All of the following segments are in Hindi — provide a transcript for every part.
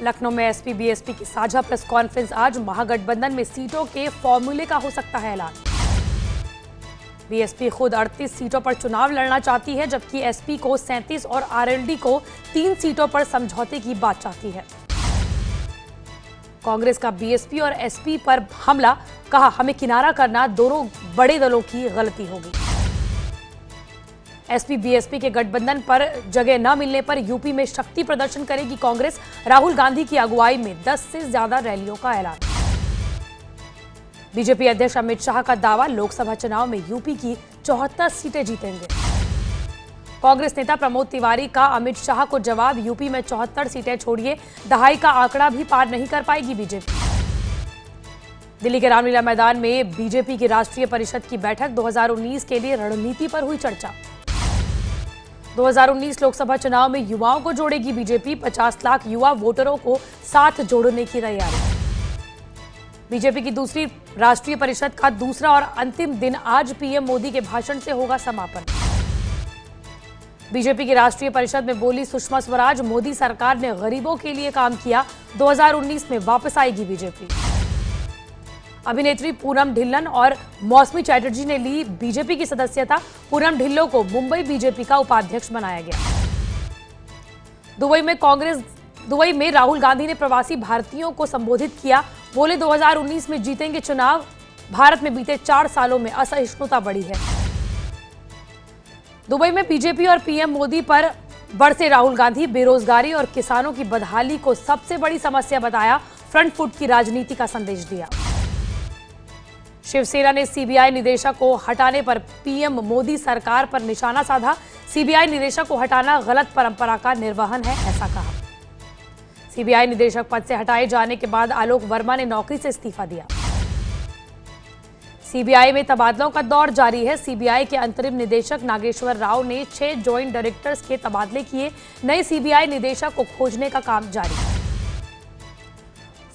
लखनऊ में एसपी बीएसपी की साझा प्रेस कॉन्फ्रेंस आज। महागठबंधन में सीटों के फॉर्मूले का हो सकता है ऐलान। बीएसपी खुद 38 सीटों पर चुनाव लड़ना चाहती है, जबकि एसपी को 37 और आरएलडी को 3 सीटों पर समझौते की बात चाहती है। कांग्रेस का बीएसपी और एसपी पर हमला, कहा हमें किनारा करना दोनों बड़े दलों की गलती होगी। एसपी बीएसपी के गठबंधन पर जगह न मिलने पर यूपी में शक्ति प्रदर्शन करेगी कांग्रेस। राहुल गांधी की अगुवाई में 10 से ज्यादा रैलियों का ऐलान। बीजेपी अध्यक्ष अमित शाह का दावा, लोकसभा चुनाव में यूपी की 74 सीटें जीतेंगे। कांग्रेस नेता प्रमोद तिवारी का अमित शाह को जवाब, यूपी में 74 सीटें छोड़िए, दहाई का आंकड़ा भी पार नहीं कर पाएगी बीजेपी। दिल्ली के रामलीला मैदान में बीजेपी की राष्ट्रीय परिषद की बैठक, 2019 के लिए रणनीति पर हुई चर्चा। 2019 लोकसभा चुनाव में युवाओं को जोड़ेगी बीजेपी, 50 लाख युवा वोटरों को साथ जोड़ने की तैयारी। बीजेपी की दूसरी राष्ट्रीय परिषद का दूसरा और अंतिम दिन आज पीएम मोदी के भाषण से होगा समापन। बीजेपी की राष्ट्रीय परिषद में बोली सुषमा स्वराज, मोदी सरकार ने गरीबों के लिए काम किया, 2019 में वापस आएगी बीजेपी। अभिनेत्री पूनम ढिल्लन और मौसमी चैटर्जी ने ली बीजेपी की सदस्यता, पूनम ढिल्लों को मुंबई बीजेपी का उपाध्यक्ष बनाया गया। दुबई में राहुल गांधी ने प्रवासी भारतीयों को संबोधित किया, बोले 2019 में जीतेंगे चुनाव, भारत में बीते 4 सालों में असहिष्णुता बढ़ी है। दुबई में बीजेपी और पीएम मोदी पर बरसे राहुल गांधी, बेरोजगारी और किसानों की बदहाली को सबसे बड़ी समस्या बताया, फ्रंट फुट की राजनीति का संदेश दिया। शिवसेना ने सीबीआई निदेशक को हटाने पर पीएम मोदी सरकार पर निशाना साधा, सीबीआई निदेशक को हटाना गलत परंपरा का निर्वहन है, ऐसा कहा। सीबीआई निदेशक पद से हटाए जाने के बाद आलोक वर्मा ने नौकरी से इस्तीफा दिया। सीबीआई में तबादलों का दौर जारी है। सीबीआई के अंतरिम निदेशक नागेश्वर राव ने 6 ज्वाइंट डायरेक्टर्स के तबादले किए, नए सीबीआई निदेशक को खोजने का काम जारी।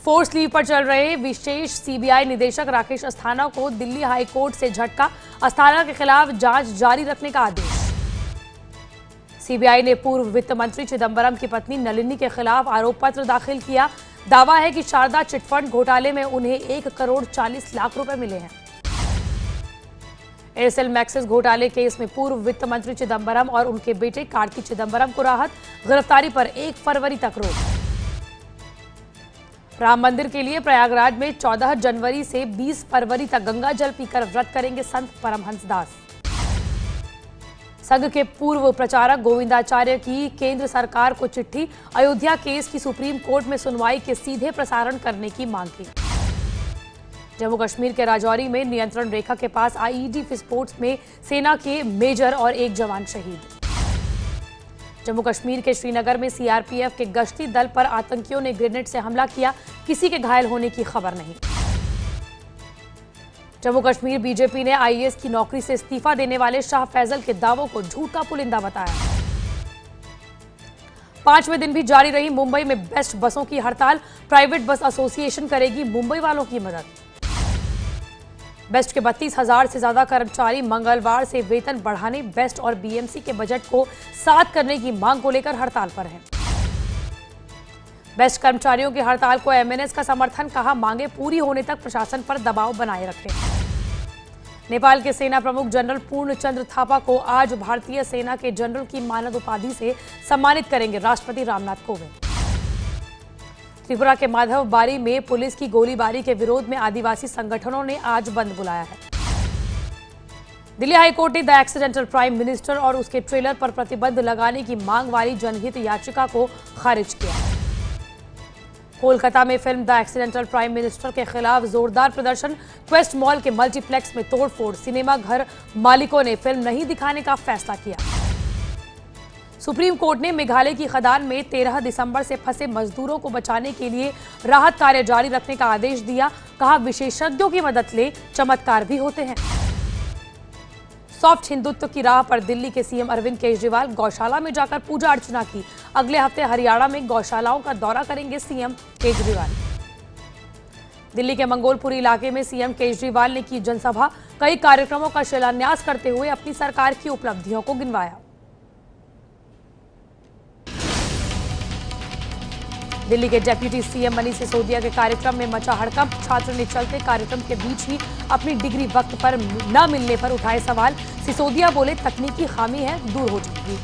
फोर्स लीव पर चल रहे विशेष सीबीआई निदेशक राकेश अस्थाना को दिल्ली हाई कोर्ट से झटका, अस्थाना के खिलाफ जांच जारी रखने का आदेश। सीबीआई ने पूर्व वित्त मंत्री चिदंबरम की पत्नी नलिनी के खिलाफ आरोप पत्र दाखिल किया, दावा है कि शारदा चिटफंड घोटाले में उन्हें 1 करोड़ 40 लाख रुपए मिले हैं। एयरसेल मैक्सिस घोटाले केस में पूर्व वित्त मंत्री चिदंबरम और उनके बेटे कार्ति चिदंबरम को राहत, गिरफ्तारी पर 1 फरवरी तक रोक। राम मंदिर के लिए प्रयागराज में 14 जनवरी से 20 फरवरी तक गंगा जल पीकर व्रत करेंगे संत परमहंस दास। संघ के पूर्व प्रचारक गोविंदाचार्य की केंद्र सरकार को चिट्ठी, अयोध्या केस की सुप्रीम कोर्ट में सुनवाई के सीधे प्रसारण करने की मांग की। जम्मू कश्मीर के राजौरी में नियंत्रण रेखा के पास आईईडी विस्फोट में सेना के मेजर और 1 जवान शहीद। जम्मू कश्मीर के श्रीनगर में सीआरपीएफ के गश्ती दल पर आतंकियों ने ग्रेनेड से हमला किया, किसी के घायल होने की खबर नहीं। जम्मू कश्मीर बीजेपी ने आईएएस की नौकरी से इस्तीफा देने वाले शाह फैजल के दावों को झूठ का पुलिंदा बताया। 5वें दिन भी जारी रही मुंबई में बेस्ट बसों की हड़ताल, प्राइवेट बस एसोसिएशन करेगी मुंबई वालों की मदद। बेस्ट के 32,000 से ज्यादा कर्मचारी मंगलवार से वेतन बढ़ाने, बेस्ट और बीएमसी के बजट को 7 करने की मांग को लेकर हड़ताल पर हैं। बेस्ट कर्मचारियों की हड़ताल को एमएनएस का समर्थन, कहा मांगे पूरी होने तक प्रशासन पर दबाव बनाए रखें। नेपाल के सेना प्रमुख जनरल पूर्णचंद्र थापा को आज भारतीय सेना के जनरल की मानद उपाधि से सम्मानित करेंगे राष्ट्रपति रामनाथ कोविंद। त्रिपुरा के माधवबारी में पुलिस की गोलीबारी के विरोध में आदिवासी संगठनों ने आज बंद बुलाया है। दिल्ली हाईकोर्ट ने द एक्सीडेंटल प्राइम मिनिस्टर और उसके ट्रेलर पर प्रतिबंध लगाने की मांग वाली जनहित याचिका को खारिज किया। कोलकाता में film the accidental prime minister के खिलाफ जोरदार प्रदर्शन, क्वेस्ट मॉल के मल्टीप्लेक्स में तोड़फोड़, सिनेमा घर मालिकों ने फिल्म नहीं दिखाने का फैसला किया। सुप्रीम कोर्ट ने मेघालय की खदान में 13 दिसंबर से फंसे मजदूरों को बचाने के लिए राहत कार्य जारी रखने का आदेश दिया, कहा विशेषज्ञों की मदद ले, चमत्कार भी होते हैं। सॉफ्ट हिंदुत्व की राह पर दिल्ली के सीएम अरविंद केजरीवाल, गौशाला में जाकर पूजा अर्चना की। अगले हफ्ते हरियाणा में गौशालाओं का दौरा करेंगे सीएम केजरीवाल। दिल्ली के मंगोलपुरी इलाके में सीएम केजरीवाल ने की जनसभा, कई कार्यक्रमों का शिलान्यास करते हुए अपनी सरकार की उपलब्धियों को गिनवाया। दिल्ली के डेप्यूटी सीएम मनीष सिसोदिया के कार्यक्रम में मचा हड़कंप। छात्र ने चलते कार्यक्रम के बीच ही अपनी डिग्री वक्त पर न मिलने पर उठाए सवाल। सिसोदिया बोले, तकनीकी खामी है, दूर हो जाएगी।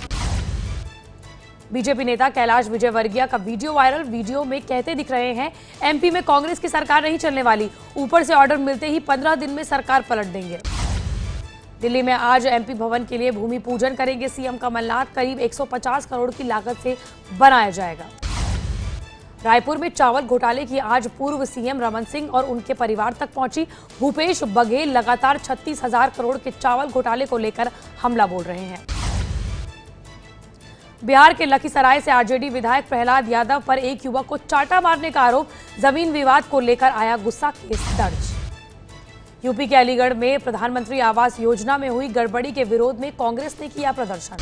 बीजेपी नेता कैलाश विजयवर्गीय का वीडियो वायरल। वीडियो में कहते दिख रहे हैं, एमपी में कांग्रेस की सरकार नहीं चलने वाली, ऊपर से ऑर्डर मिलते ही 15 दिन में सरकार पलट देंगे। दिल्ली में आज एमपी भवन के लिए भूमि पूजन करेंगे सीएम कमलनाथ। करीब 150 करोड़ की लागत से बनाया जाएगा। रायपुर में चावल घोटाले की आज पूर्व सीएम रमन सिंह और उनके परिवार तक पहुंची। भूपेश बघेल लगातार 36,000 करोड़ के चावल घोटाले को लेकर हमला बोल रहे हैं। बिहार के लखीसराय से आरजेडी विधायक प्रहलाद यादव पर एक युवक को चांटा मारने का आरोप। जमीन विवाद को लेकर आया गुस्सा, केस दर्ज। यूपी के अलीगढ़ में प्रधानमंत्री आवास योजना में हुई गड़बड़ी के विरोध में कांग्रेस ने किया प्रदर्शन।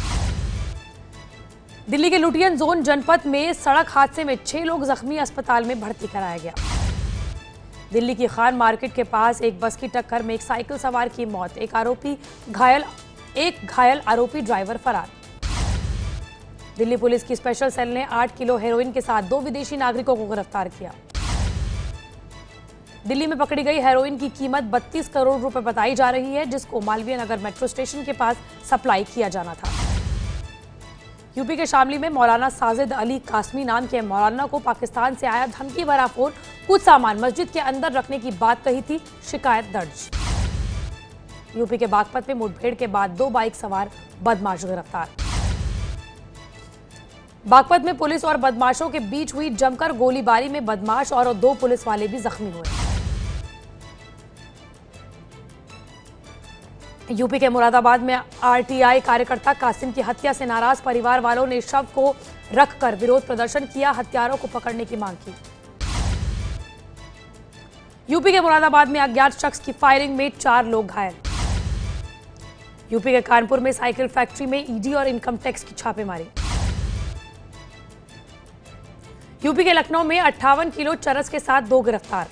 दिल्ली के लुटियन जोन जनपद में सड़क हादसे में 6 लोग जख्मी, अस्पताल में भर्ती कराया गया। दिल्ली की खान मार्केट के पास एक बस की टक्कर में एक साइकिल सवार की मौत, एक घायल आरोपी ड्राइवर फरार। दिल्ली पुलिस की स्पेशल सेल ने 8 किलो हेरोइन के साथ 2 विदेशी नागरिकों को गिरफ्तार किया। दिल्ली में पकड़ी गई हेरोइन की कीमत 32 करोड़ रुपए बताई जा रही है, जिसको मालवीय नगर मेट्रो स्टेशन के पास सप्लाई किया जाना था। यूपी के शामली में मौलाना साजिद अली कासमी नाम के मौलाना को पाकिस्तान से आया धमकी भरा फोन। कुछ सामान मस्जिद के अंदर रखने की बात कही थी, शिकायत दर्ज। यूपी के बागपत में मुठभेड़ के बाद 2 बाइक सवार बदमाश गिरफ्तार। बागपत में पुलिस और बदमाशों के बीच हुई जमकर गोलीबारी में बदमाश और 2 पुलिस वाले भी जख्मी हुए। यूपी के मुरादाबाद में आरटीआई कार्यकर्ता कासिम की हत्या से नाराज परिवार वालों ने शव को रखकर विरोध प्रदर्शन किया, हत्यारों को पकड़ने की मांग की। यूपी के मुरादाबाद में अज्ञात शख्स की फायरिंग में 4 लोग घायल। यूपी के कानपुर में साइकिल फैक्ट्री में ईडी और इनकम टैक्स की छापेमारी। यूपी के लखनऊ में 58 किलो चरस के साथ 2 गिरफ्तार।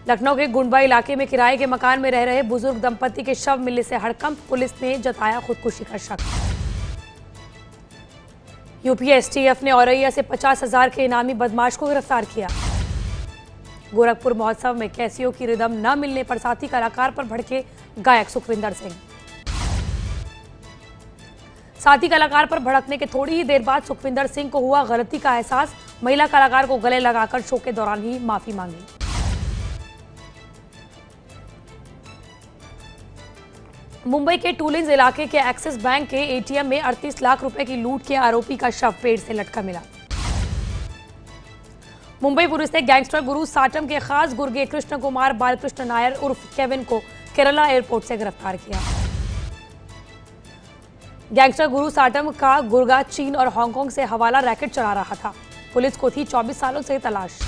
लखनऊ के गुंडबा इलाके में किराए के मकान में रह रहे बुजुर्ग दंपति के शव मिलने से हड़कंप, पुलिस ने जताया खुदकुशी का शक। यूपी एसटीएफ ने औरैया से 50,000 के इनामी बदमाश को गिरफ्तार किया। गोरखपुर महोत्सव में कैसियो की रिदम न मिलने पर साथी कलाकार पर भड़के गायक सुखविंदर सिंह। साथी कलाकार पर भड़कने के थोड़ी ही देर बाद सुखविंदर सिंह को हुआ गलती का एहसास। महिला कलाकार को गले लगाकर शो के दौरान ही माफी मांगी। मुंबई के टूलिंस इलाके के एक्सिस बैंक के एटीएम में 38 लाख रुपए की लूट के आरोपी का शव पेड़ से लटका मिला। मुंबई पुलिस ने गैंगस्टर गुरु साटम के खास गुर्गे कृष्ण कुमार बालकृष्ण नायर उर्फ केविन को केरला एयरपोर्ट से गिरफ्तार किया। गैंगस्टर गुरु साटम का गुर्गा चीन और हांगकांग से हवाला रैकेट चला रहा था। पुलिस को थी 24 सालों से तलाश।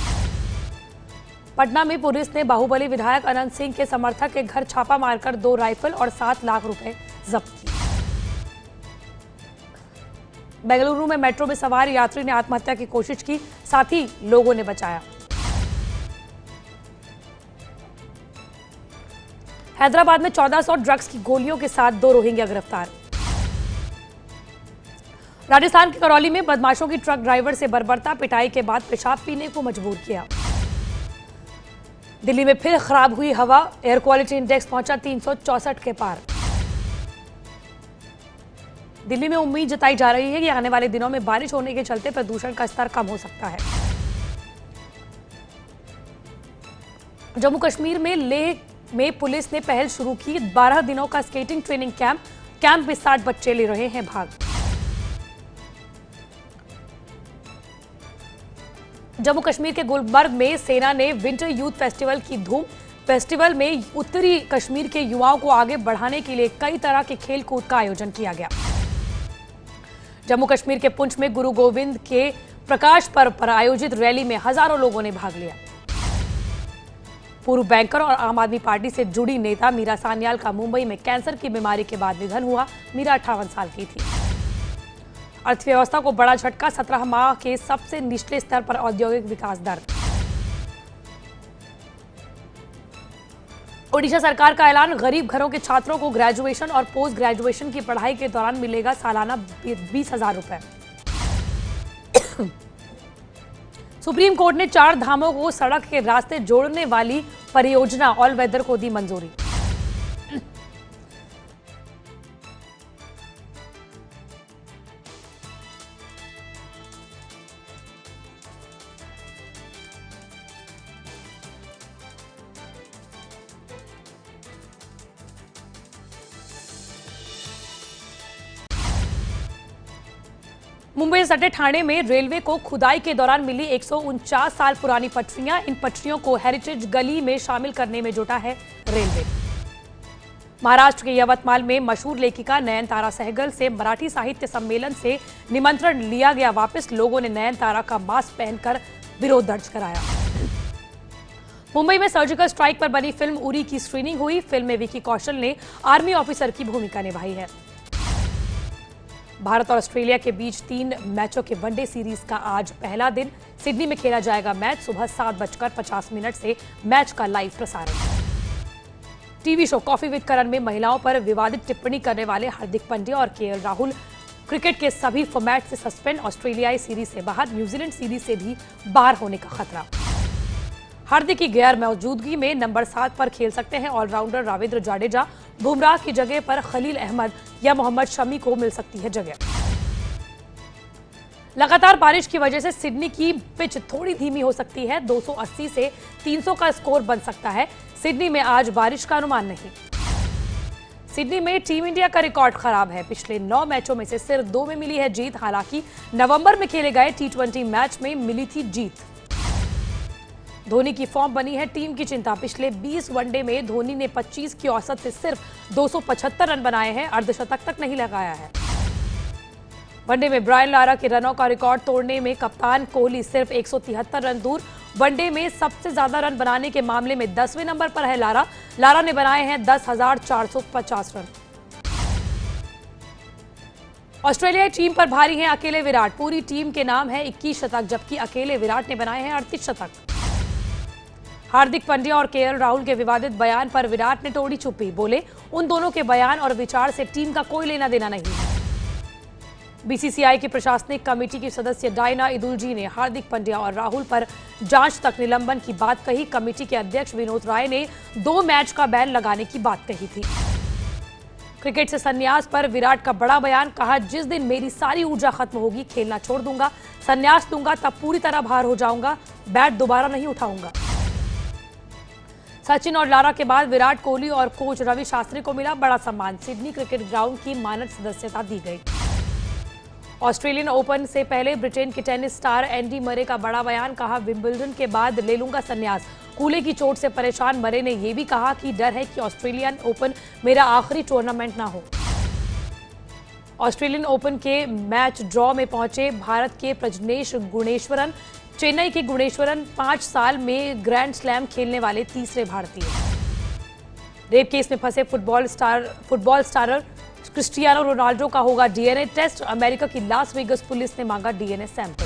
पटना में पुलिस ने बाहुबली विधायक अनंत सिंह के समर्थक के घर छापा मारकर 2 राइफल और 7 लाख रुपए जब्त किए। बेंगलुरु में मेट्रो में सवार यात्री ने आत्महत्या की कोशिश की, साथ ही लोगों ने बचाया। हैदराबाद में 1400 ड्रग्स की गोलियों के साथ 2 रोहिंग्या गिरफ्तार। राजस्थान के करौली में बदमाशों की ट्रक ड्राइवर से बर्बरता, पिटाई के बाद पेशाब पीने को मजबूर किया। दिल्ली में फिर खराब हुई हवा, एयर क्वालिटी इंडेक्स पहुंचा 364 के पार। दिल्ली में उम्मीद जताई जा रही है कि आने वाले दिनों में बारिश होने के चलते प्रदूषण का स्तर कम हो सकता है। जम्मू कश्मीर में लेह में पुलिस ने पहल शुरू की। 12 दिनों का स्केटिंग ट्रेनिंग कैंप में 60 बच्चे ले रहे हैं भाग। जम्मू कश्मीर के गुलबर्ग में सेना ने विंटर यूथ फेस्टिवल की धूम। फेस्टिवल में उत्तरी कश्मीर के युवाओं को आगे बढ़ाने के लिए कई तरह के खेल कूद का आयोजन किया गया। जम्मू कश्मीर के पुंछ में गुरु गोविंद के प्रकाश पर्व पर आयोजित रैली में हजारों लोगों ने भाग लिया। पूर्व बैंकर और आम आदमी पार्टी से जुड़ी नेता मीरा सान्याल का मुंबई में कैंसर की बीमारी के बाद निधन हुआ। मीरा 58 साल की थी। अर्थव्यवस्था को बड़ा झटका, 17 माह के सबसे निचले स्तर पर औद्योगिक विकास दर। ओडिशा सरकार का ऐलान, गरीब घरों के छात्रों को ग्रेजुएशन और पोस्ट ग्रेजुएशन की पढ़ाई के दौरान मिलेगा सालाना 20,000 रुपए। सुप्रीम कोर्ट ने 4 धामों को सड़क के रास्ते जोड़ने वाली परियोजना ऑल वेदर को दी मंजूरी। मुंबई सटे ठाणे में रेलवे को खुदाई के दौरान मिली 149 साल पुरानी पटरियां। इन पटरियों को हेरिटेज गली में शामिल करने में जुटा है रेलवे। महाराष्ट्र के यवतमाल में मशहूर लेखिका नयनतारा सहगल से मराठी साहित्य सम्मेलन से निमंत्रण लिया गया वापस। लोगों ने नयनतारा का मास्क पहनकर विरोध दर्ज कराया। मुंबई में सर्जिकल स्ट्राइक पर बनी फिल्म उरी की स्क्रीनिंग हुई। फिल्म में विकी कौशल ने आर्मी ऑफिसर की भूमिका निभाई है। भारत और ऑस्ट्रेलिया के बीच 3 मैचों के वनडे सीरीज का आज पहला दिन। सिडनी में खेला जाएगा मैच। सुबह 7:50 से मैच का लाइव प्रसारण। टीवी शो कॉफी विद करण में महिलाओं पर विवादित टिप्पणी करने वाले हार्दिक पांड्या और केएल राहुल क्रिकेट के सभी फॉर्मेट से सस्पेंड। ऑस्ट्रेलियाई सीरीज से बाहर, न्यूजीलैंड सीरीज से भी बाहर होने का खतरा। हार्दिक की गैर मौजूदगी में नंबर 7 पर खेल सकते हैं ऑलराउंडर रविंद्र जडेजा। बुमराह की जगह पर खलील अहमद या मोहम्मद शमी को मिल सकती है जगह। लगातार बारिश की वजह से सिडनी की पिच थोड़ी धीमी हो सकती है। 280 से 300 का स्कोर बन सकता है। सिडनी में आज बारिश का अनुमान नहीं। सिडनी में टीम इंडिया का रिकॉर्ड खराब है। पिछले 9 मैचों में से सिर्फ 2 में मिली है जीत। हालांकि नवंबर में खेले गए T20 मैच में मिली थी जीत। धोनी की फॉर्म बनी है टीम की चिंता। पिछले 20 वनडे में धोनी ने 25 की औसत से सिर्फ 275 रन बनाए हैं। अर्धशतक तक नहीं लगाया है। वनडे में ब्रायन लारा के रनों का रिकॉर्ड तोड़ने में कप्तान कोहली सिर्फ 173 रन दूर। वनडे में सबसे ज्यादा रन बनाने के मामले में 10वें नंबर पर है लारा। लारा ने बनाए हैं 10,450 रन। ऑस्ट्रेलियाई टीम पर भारी हैं अकेले विराट। पूरी टीम के नाम है 21 शतक, जबकि अकेले विराट ने बनाए हैं 38 शतक। हार्दिक पांड्या और केएल राहुल के विवादित बयान पर विराट ने तोड़ी चुप्पी। बोले, उन दोनों के बयान और विचार से टीम का कोई लेना देना नहीं है। बीसीसीआई की प्रशासनिक कमेटी की सदस्य डायना इदुलजी ने हार्दिक पांड्या और राहुल पर जांच तक निलंबन की बात कही। कमेटी के अध्यक्ष विनोद राय ने 2 मैच का बैन लगाने की बात कही थी। क्रिकेट से संन्यास पर विराट का बड़ा बयान। कहा, जिस दिन मेरी सारी ऊर्जा खत्म होगी, खेलना छोड़ दूंगा, संन्यास दूंगा, तब पूरी तरह बाहर हो जाऊंगा, बैट दोबारा नहीं उठाऊंगा। सचिन और लारा के बाद विराट कोहली और कोच रवि शास्त्री को मिला बड़ा सम्मान। सिडनी क्रिकेट ग्राउंड की मानद सदस्यता दी गई। ऑस्ट्रेलियन ओपन से पहले ब्रिटेन के टेनिस स्टार एंडी मरे का बड़ा बयान। कहा, विंबलडन के बाद ले लूंगा संन्यास। कूल्हे की चोट से परेशान मरे ने यह भी कहा कि डर है कि ऑस्ट्रेलियन ओपन मेरा आखिरी टूर्नामेंट ना हो। ऑस्ट्रेलियन ओपन के मैच ड्रॉ में पहुंचे भारत के प्रजनेश गुणेश्वरन। चेन्नई के गुणेश्वरन 5 साल में ग्रैंड स्लैम खेलने वाले तीसरे भारतीय। रेप केस में फंसे फुटबॉल स्टारर क्रिस्टियानो रोनाल्डो का होगा डीएनए टेस्ट। अमेरिका की लास वेगस पुलिस ने मांगा डीएनए सैंपल।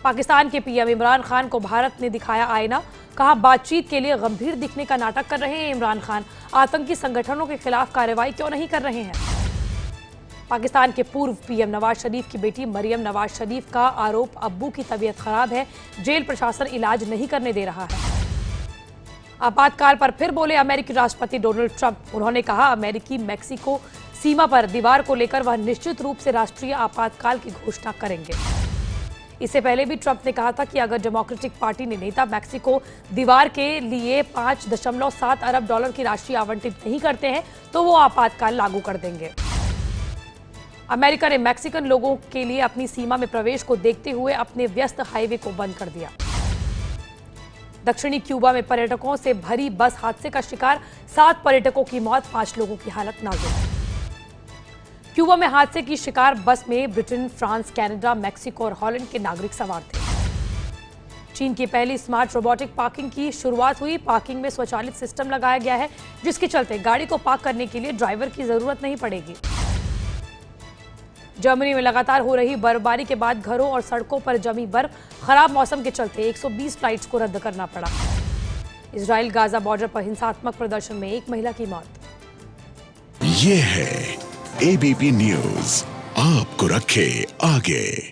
पाकिस्तान के पीएम इमरान खान को भारत ने दिखाया आईना। कहा, बातचीत के लिए गंभीर दिखने का नाटक कर रहे हैं इमरान खान। आतंकी संगठनों के खिलाफ कार्रवाई क्यों नहीं कर रहे हैं। पाकिस्तान के पूर्व पीएम नवाज शरीफ की बेटी मरियम नवाज शरीफ का आरोप, अब्बू की तबीयत खराब है, जेल प्रशासन इलाज नहीं करने दे रहा है। आपातकाल पर फिर बोले अमेरिकी राष्ट्रपति डोनाल्ड ट्रंप। उन्होंने कहा, अमेरिकी मैक्सिको सीमा पर दीवार को लेकर वह निश्चित रूप से राष्ट्रीय आपातकाल की घोषणा करेंगे। इससे पहले भी ट्रंप ने कहा था कि अगर डेमोक्रेटिक पार्टी ने नेता मैक्सिको दीवार के लिए $5.7 अरब की राशि आवंटित नहीं करते हैं तो वो आपातकाल लागू कर देंगे। अमेरिका ने मैक्सिकन लोगों के लिए अपनी सीमा में प्रवेश को देखते हुए अपने व्यस्त हाईवे को बंद कर दिया। दक्षिणी क्यूबा में पर्यटकों से भरी बस हादसे का शिकार, 7 पर्यटकों की मौत, 5 लोगों की हालत नाजुक। क्यूबा में हादसे की शिकार बस में ब्रिटेन, फ्रांस, कनाडा, मैक्सिको और हॉलैंड के नागरिक सवार थे। चीन की पहली स्मार्ट रोबोटिक पार्किंग की शुरुआत हुई। पार्किंग में स्वचालित सिस्टम लगाया गया है, जिसके चलते गाड़ी को पार्क करने के लिए ड्राइवर की जरूरत नहीं पड़ेगी। जर्मनी में लगातार हो रही बर्फबारी के बाद घरों और सड़कों पर जमी बर्फ, खराब मौसम के चलते 120 फ्लाइट्स को रद्द करना पड़ा। इजराइल गाजा बॉर्डर पर हिंसात्मक प्रदर्शन में 1 महिला की मौत। ये है एबीपी न्यूज, आपको रखे आगे।